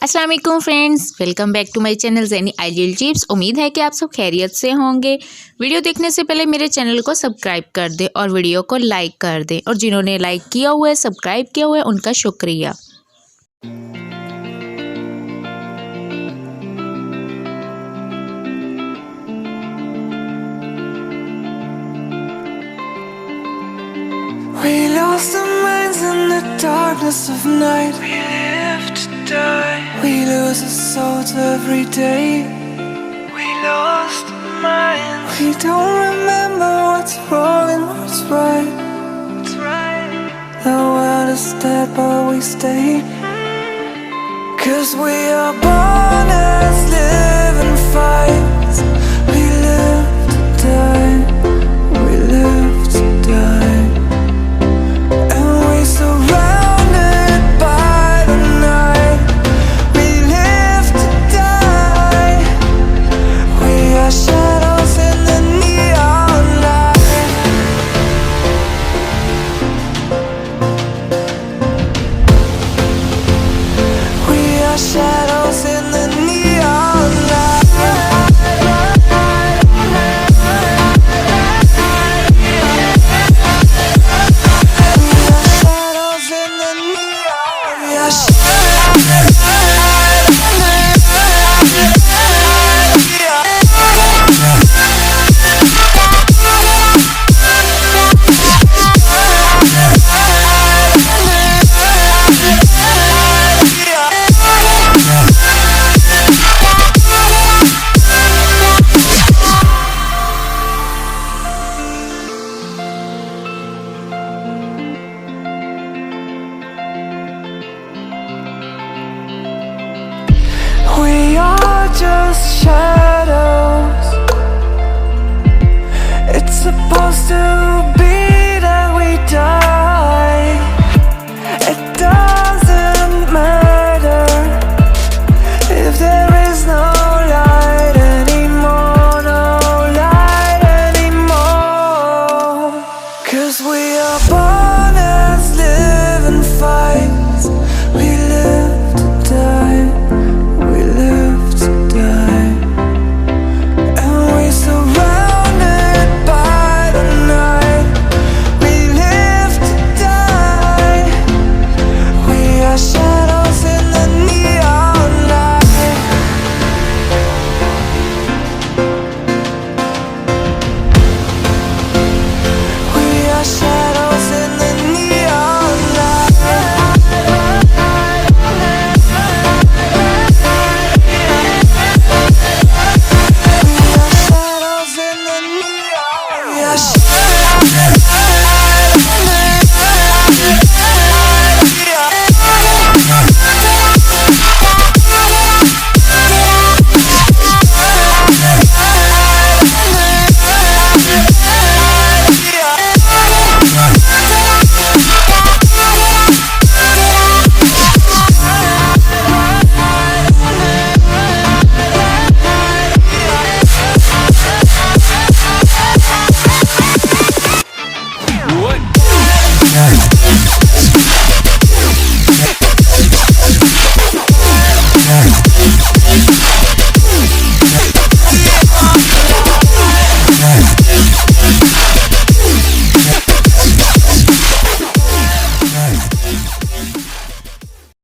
अस्सलाम वालेकुम friends, welcome back to my channel Zaini ideal tips. उम्मीद है कि आप सब खैरियत से होंगे। वीडियो देखने से पहले मेरे चैनल को सब्सक्राइब कर दें और वीडियो को लाइक कर दें, और जिन्होंने लाइक किया हुआ है, सब्सक्राइब किया हुआ है, उनका शुक्रिया। We lost our minds in the darkness of night. We live to die. We lose our souls every day. We lost our minds. We don't remember what's wrong and what's right. What's right? The world is dead but we stay. 'Cause we are born as living fights. We live to die. We live to die. Surrounded by the night, we live to die. We are shadows in the neon light. We are shadows in the neon light. We are just shadows. It's supposed to be that we die. It doesn't matter if there is no light anymore, no light anymore. 'Cause we are born as living fight.